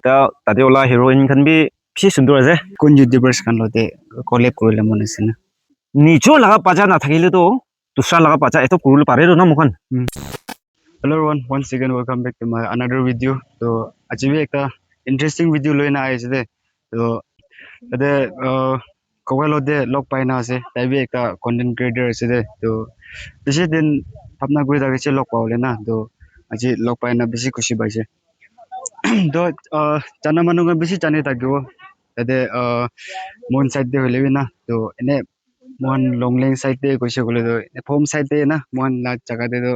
তাতে ওলা হিৰোইন খান বি বেছি সুন্দৰ আছে কোন ইউটিউবাৰ্ছ খান লতে কলেব কৰিলে মন আছে না নিজৰ লগা পাজা নাথাকিলেতো দুসৰা লগা পাজা এটো কৰিব পাৰে ন মুখন Hello everyone, once again welcome back to my another video. So আজি भी একটা interesting video লৈ না আহিছে দে তো তাতে কবেলতে লগ পাই না আছে তাই भी একটা content creator আছে দে তো বেছি দিন ভাবনা কৰি থাকিছে লগ পাওলে না তো আজি লগ পাই না বেছি খুশি পাইছে তো জানা মানুহ বেছি জানি থাকিব তাতে মন সাইড দে হলে না তো এনে মন লংলেং সাইড দে কৈছে গলে তো ফোম সাইড দে না মন না জায়গা দে তো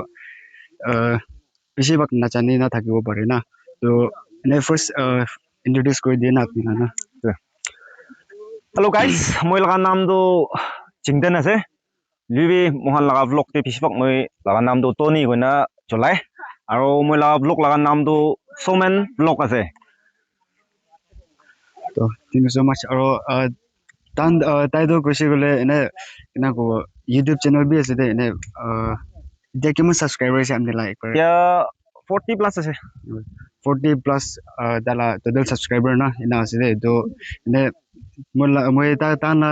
বেছিভাগ নাজানি না থাকিব পাৰে না তো এনে ফাৰ্ষ্ট ইন্ট্ৰোডিউস কৰি দিয়ে না আপুনি না হেল্ল' গাইজ মই লগা নামটো চিংটেন আছে লিবি মহান লগা ব্লগ তে বেছিভাগ মই লগা নামটো টনি কইনা চলাই আৰু মই লগা ব্লগ লগা নামটো সোমেন ব্লগ আছে তো থ্যাংক ইউ সো মাচ আৰু তান তাইতো কৈছে গলে এনে কেনে কব ইউটিউব চেনেল বি আছে দে এনে এতিয়া কিমান সাবস্ক্ৰাইবাৰ আছে আপুনি লাইক কৰে এতিয়া 40 প্লাছ আছে 40 প্লাস দালা টোটাল সাবস্ক্রাইবার না এনা আছে দে তো এনে মই তানা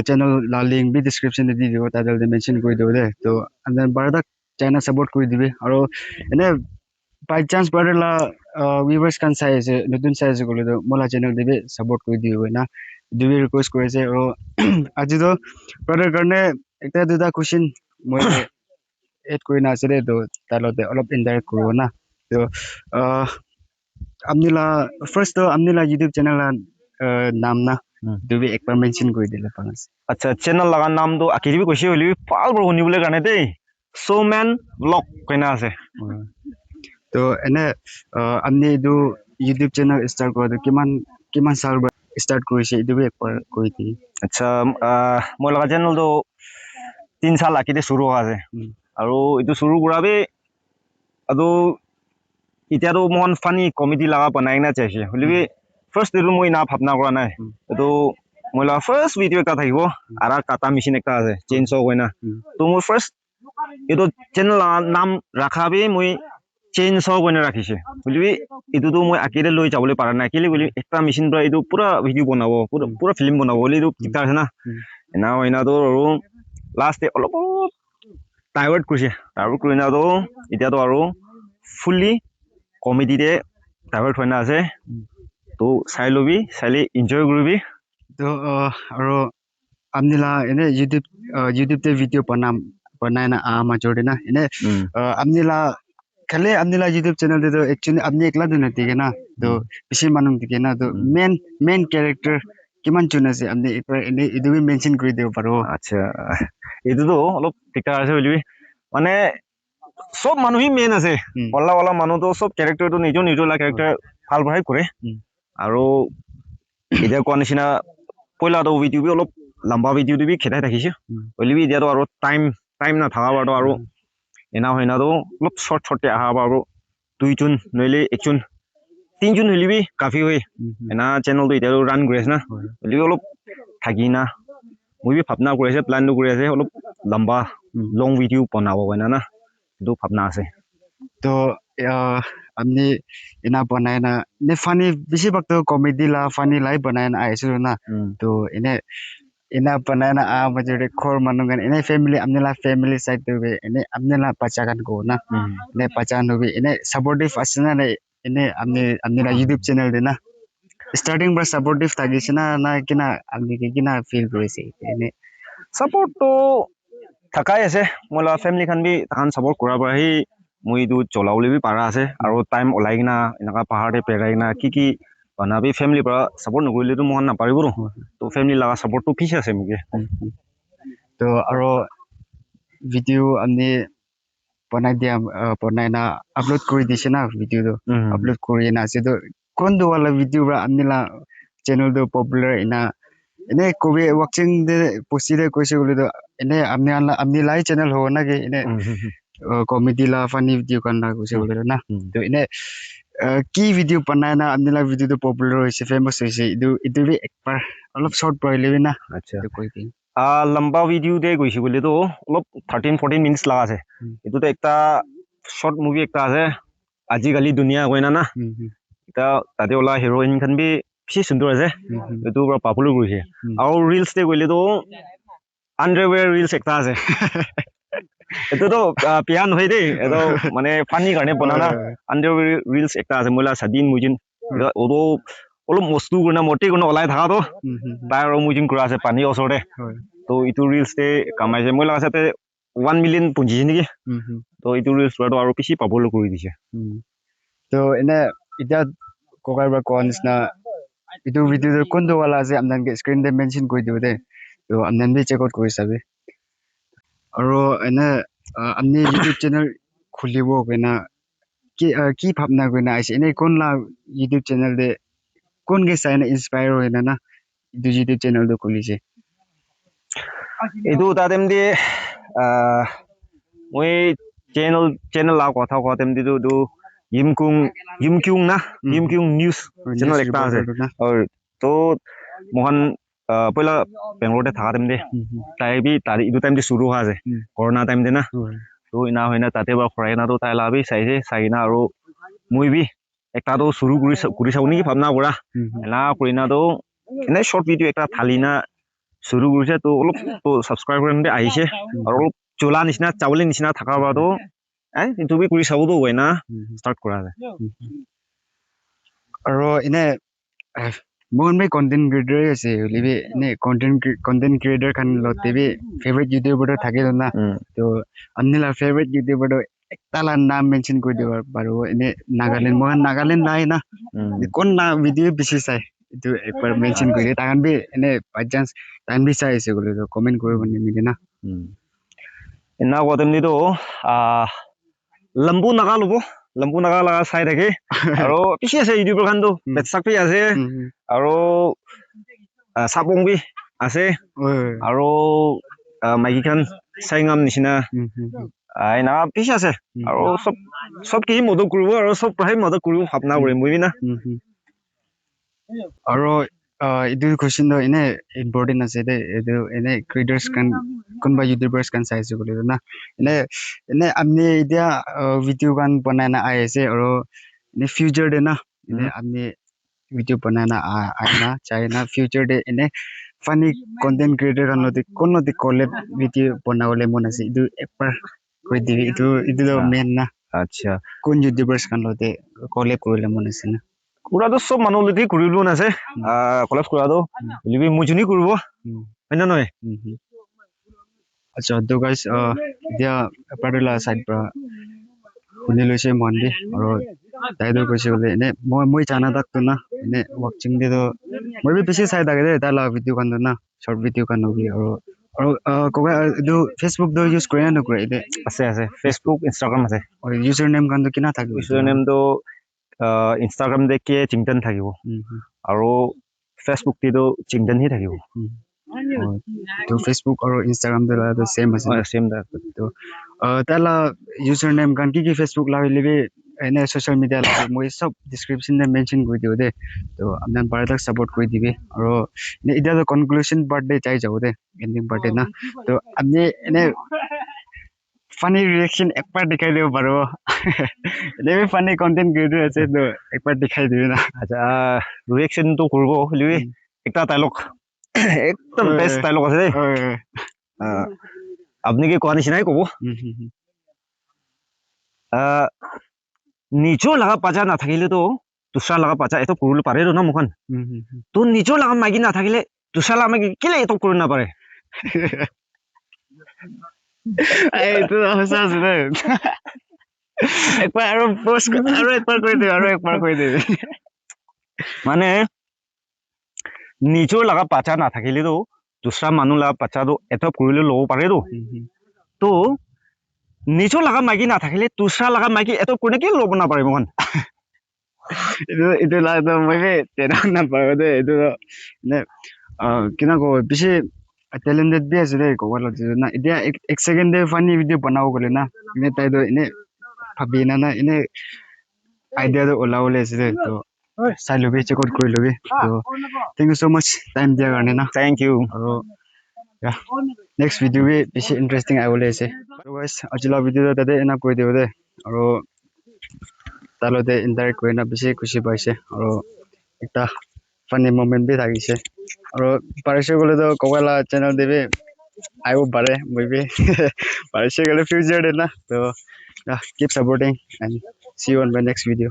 channel la link bi description de di dibo tadal de mention kori dibo de to and then barada channel support kori dibe aro ene by chance brother la viewers kan sai ase notun sai ase kole to mola channel de support kori dibo na dibe request kore ase aro aji to brother karne ekta duta question moi add kori na ase de to talote olop indirect koribo na to amnila first to amnila youtube channel la naam na দুবি একবাৰ mention কৰি দিলে পাঁচ আচ্ছা channel লগা নামটো আকিবি কৈছে হলি ভাল বড় শুনিবলৈ কাৰণে দেই সোমেন ব্লগ কইনা আছে তো এনে আপনি দু ইউটিউব চ্যানেল স্টার্ট করতে কিমান কিমান সাল স্টার্ট কৰিছে ইদুবি একবাৰ কৈ দি আচ্ছা মই লগা চেনেলটো 3 সাল আকিতে শুৰু আছে আৰু ইটো শুৰু কৰাবে আৰু এতিয়াতো মন ফানি কমিটি লগা বনাই না চাইছে হলিবি ফাৰ্স্ট দিলো মই না ভাবনা কৰা নাই তো মই লগা ফাৰ্স্ট ভিডিও এটা থাকিব আৰু কাটা মেশিন একটা আছে চেইনস কইনা তো মই ফার্স্ট এটো চেনেল নাম রাখাবে মই চেইনস কইনা রাখিছে হলিবি এটোতো মই আকিলে লৈ যাবলৈ পাৰা নাই কেলে বলি একটা মেশিন পৰা এটো পুরা ভিডিও বনাব পুরা ফিল্ম বনাব বলি এটো কিটা আছে না না কইনা তো আৰু লাস্ট অলপ ডাইভাৰ্ট কৰিছে ডাইভাৰ্ট কৰি না তো এতিয়াতো আৰু ফুলি কমেডিতে ডাইভাৰ্ট হৈ না আছে তো চাই লবি চাইলে এনজয় কৰিবি তো আৰু আমনিলা এনে ইউটিউব তে ভিডিও বনাই না মাজৰ না এনে আমনিলা খালি আমনিলা ইউটিউব চ্যানেল দে তো একচুয়ালি আপনি একলা তো নাতিকে না তো বেশি মানুহ দিকে না তো মেন ক্যারেক্টার কিমান চুন আছে আপনি একবাৰ এনে ইদুবি মেনশন কৰি দিব পাৰো আচ্ছা এটোতো অলপ টিকা আছে বলিবি মানে সব মানুহে মেন আছে অলা মানুহটো সব ক্যারেক্টারটো নিজৰ নিজৰ ক্যাৰেক্টাৰ ভাল ভাই কৰে আৰু এতিয়া কোৱা নিচিনা পইলাটো ভিডিও বি অলপ লম্বা ভিডিও দিবি খেদাই থাকিছে বলিবি এতিয়াতো আৰু টাইম না থাকা বাৰটো আৰু এনা হইনাতো অলপ শৰ্টে আহা আৰু দুইজন নইলে একজন তিনজন হলিবি কাফি হয় এনা চেনেলটো এতিয়াতো রান কৰি আছে না বলিবি অলপ থাকি না মই বি ভাবনা কৰি আছে প্ল্যানটো কৰি আছে অলপ লম্বা লং ভিডিও বনাব কইনা না তো ভাবনা আছে তো আপনি এনা বনাই না নে ফানি বেছিভাগ তো কমেডি লা ফানি লাই বনাই না আইছো না তো এনা বনাই না মাজৰে খৰ মানুহ গান এনে ফ্যামিলি আপনি লা ফ্যামিলি সাইড তো এনে আপনি লা পাচাগান গো না নে পাচান হবি এনে সাপোর্টিভ আছে না এনে আপনি লা ইউটিউব চ্যানেল দে না স্টার্টিং পৰা সাপোৰ্টিভ থাকিছে না না কিনা আপনি কিনা ফিল কৰিছে এনে সাপোৰ্টটো থাকাই আছে মই লা ফ্যামিলি খান বি তাহান সাপোৰ্ট কৰা পৰাহি মই ইটো চলাবলৈ বি পাৰা আছে আৰু টাইম ওলাই কিনা এনেকা পাহাৰতে পেৰাই কিনা কি বনাবি ফ্যামিলি পৰা সাপোৰ্ট নকৰিলেতো মন নাপাৰিব তো ফ্যামিলি লগা সাপোৰ্টটো ফিক্স আছে মোকে তো আৰু ভিডিও আপনি বনাই না আপলোড কৰি দিছে না ভিডিওটো আপলোড কৰি না আছে তো কোনটো वाला ভিডিও বা আপনি লা চ্যানেল তো পপুলার এনা এনে কবি ওয়াচিং দে পসিদে কৈছে বলে তো এনে আপনি লাই চ্যানেল हो না কি এনে কমেডি লা ফানি ভিডিও কান্না কৈছে বলে না তো এনে কি ভিডিও বনাই না আপনি লা ভিডিওটো পপুলার হৈছে ফেমাস হৈছে ইটো বি একবাৰ অলপ শর্ট পঢ়িলেবি না আচ্ছা তো কৈ দি লম্বা ভিডিও দে গৈছে বলে তো অলপ 13-14 মিনিটস লাগা আছে এটোতো একটা শর্ট মুভি একটা আছে আজিকালি দুনিয়া কইনা না এটা তাতে ওলা হিৰোইন খান বি বেছি সুন্দৰ আছে এইটো পুৰা পপুলাৰ কৰিছে আৰু ৰিলছ তে গ'লে তো আন্ডাৰৱেৰ ৰিলছ একটা আছে এটোতো পিয়া নহয় দেই এটো মানে ফানি কাৰণে বনা না আন্ডাৰৱেৰ ৰিলছ একটা আছে মইলা সাদিন মুজিন ওটো অলপ মস্তু গুণা মটি গুণা ওলাই থাকা তো তাৰ মুজিন কৰা আছে পানী ওচৰতে তো ইটো ৰিলছ তে কামাইছে মই লাগাতে 1 মিলিয়ন পুঁজিছে নেকি তো ইটো ৰিলছ কৰাটো আৰু বেছি পপুলাৰ কৰি দিছে তো এনে এতিয়া ককাৰ বা কোৱা নিচিনা ইটো ভিডিঅ' কোনটো वाला আছে আপোনালোকে স্ক্ৰীনতে মেনশ্যন কৰি দিব দে তো আপোনালোকে চেক আউট কৰি চাবি আৰু এনে আপুনি ইউটিউব চেনেল খুলিব কেনা কি ভাবনা কৰিনা আছে এনে কোনলা ইউটিউব চেনেল দে কোন কে চাইনা ইনস্পায়াৰ হৈনা না ইটো ইউটিউব চেনেল তো খুলিছে এইটো তাতেম দি মই চেনেল লাও কথা কওঁতেম দি তো ইমকিউং না ইমকিউং নিউজ চেনেল একটা আছে আৰু তো মোহন পয়লা বেংগলতে থাকা টাইম দে তাই বি তার ইটো টাইম দি শুরু হওয়া আছে করোনা টাইম দে না তো ইনা হয় না তাতে বা খৰাই না তো তাই লাভি চাইছে চাইনা আৰু মই বি একটা তো শুৰু কৰি চাও নেকি ভাবনা কৰা এনা কৰিনা তো এনে শৰ্ট ভিডিও একটা থালি না শুৰু কৰিছে তো অলপ তো সাবস্ক্ৰাইব কৰিম দে আহিছে আৰু অলপ চলা নিচিনা চাউলি নিচিনা থাকা বা তো এইটো বি কৰি চাবতো হয় না স্টাৰ্ট কৰা যায় আৰু এনে মোহন ভাই কন্টেন্ট ক্ৰিয়েটৰ আছে লিবি নে কন্টেন্ট ক্ৰিয়েটৰ খান লতে বি ফেভাৰিট ইউটিউবাৰ থাকে না তো আন্নিলা ফেভাৰিট ইউটিউবাৰ একটালা নাম মেনশন কৰি দিব পাৰো এনে নাগালেণ্ড মোহন নাগালেণ্ড নাই না কোন না ভিডিও বেছি চাই itu একবার মেনশন কৰি তাহান বি এনে বাই চান্স তাহান বি চাই আছে গলে তো কমেন্ট কৰিব নিমিলে না এনা কতেম দি তো লম্বু নাগা লব লম্বু নাগা লাগা চাই থাকে আৰু পিছে আছে ইউটিউবৰ খান তো বেটসাক বি আছে আৰু সাপং বি আছে আৰু মাইকি খান চাইঙাম নিচিনা আইনা পিছে আছে আৰু সব কি মদত কৰিব আৰু সব প্ৰায় মদত কৰিব ভাবনা কৰিম বুজি না আৰু ইটো কোৱেশ্চন তো এনে ইম্পৰ্টেন্ট আছে দে এটো এনে ক্ৰিয়েটৰ্স কান কোনবা ইউটিউবাৰ্স কান চাইছে গলে না এনে আপনি এতিয়া ভিডিও কান বনাই না আইছে আৰু এনে ফিউচাৰ দে না এনে আপনি ভিডিও বনাই না আইনা চাইনা ফিউচাৰ দে এনে ফানি কন্টেন্ট ক্ৰিয়েটৰ কান লতে কোন লতে কলেব ভিডিও বনাবলে মন আছে ইটো একবাৰ কৈ দিবি ইটো মেন না আচ্ছা কোন ইউটিউবাৰ্স কান লতে কলেব কৰিলে মন আছে না কুৰাটো সব মানুহ লতি কৰিব আছে কলেজ কুৰাটো লিবি মুজনি কৰিব হয় না নহয় আচ্ছা তো গাইস এতিয়া পাৰলা সাইড পৰা শুনি লৈছে মন্দি আৰু তাইতো কৈছে বোলে এনে মই জানা তাকতো না এনে ৱাচিং দে তো মই বি বেছি চাই থাকে দে তালা ভিডিও কান না শর্ট ভিডিও কান নবি আৰু কবা এইটো ফেসবুক তো ইউজ কৰে না নকৰে এতে আছে ফেসবুক ইনস্টাগ্ৰাম আছে আৰু ইউজাৰ নেম কান তো কিনা থাকে ইউজাৰ নেম তো ইনস্টাগ্ৰাম দে কে চিংটন থাকিব আৰু ফেসবুক তে তো চিংটন হি থাকিব তো ফেসবুক আৰু ইনস্টাগ্ৰাম দে তো সেম আছে সেম দা তো তালা ইউজাৰ নেম কান কি ফেসবুক লা লিবি এনে সোশ্যাল মিডিয়া লা মই সব ডেসক্রিপশন দে মেনশন কৰি দিও দে তো আপনাৰ পাৰটাক সাপোৰ্ট কৰি দিবি আৰু এতিয়া তো কনক্লুশন পার্ট দে চাই যাও দে এন্ডিং পার্ট না তো আপনি এনে ফানি রিঅ্যাকশন একবার দেখাই দিব পারো এনে ফানি কন্টেন্ট ক্রিয়েটর আছে তো একবার দেখাই দিবি না আচ্ছা রিঅ্যাকশন তো করব লিবি একটা ডায়লগ একদম বেস্ট ডায়লগ আছে দেই আপনি কি কোৱা নিচিনাই কব নিজৰ লাগা পাজা নাথাকিলে তো দুসৰা লাগা পাজা এত কৰিব পাৰে না মুখন তো নিজৰ লাগা মাইকি নাথাকিলে দুসৰা লাগা মাইকি কেলে এত কৰিব নাপাৰে এইটো হসা আছে দে একবাৰ আৰু পোস্ট আৰু একবাৰ কৈ দে মানে নিজৰ লাগা পাজা নাথাকিলে তো দুসৰা মানুহ লাগা পাজাটো এত কৰিলে ল'ব পাৰে তো নিজৰ লাগা মাইকি নাথাকিলে দুসৰা লাগা মাইকি এত কোনে কি ল'ব নাপাৰে মুখন itu lah itu mungkin tidak nampak deh itu nih kena kau bisa talented biasa deh kau kalau itu nah dia ek second deh funny video panau kau na ini tadi ini happy na ini idea tuh olah oleh sih tuh saya lebih cekut kau lebih tuh thank you so much time dia karena na thank you ya next video भी bisa interesting आए बोले से तो guys आज ला video तो तदे ना कोई दे बोले और তালতে ইন্টাৰেক্ট কৰি না বেছি খুশি পাইছে আৰু এটা ফানি মোমেন্ট বি থাকিছে আৰু পাৰিছে গ'লে তো কবালা চেনেল দেবে আহিব পাৰে মই বি পাৰিছে গ'লে ফিউচাৰ দে না তো keep supporting and see you on my next video.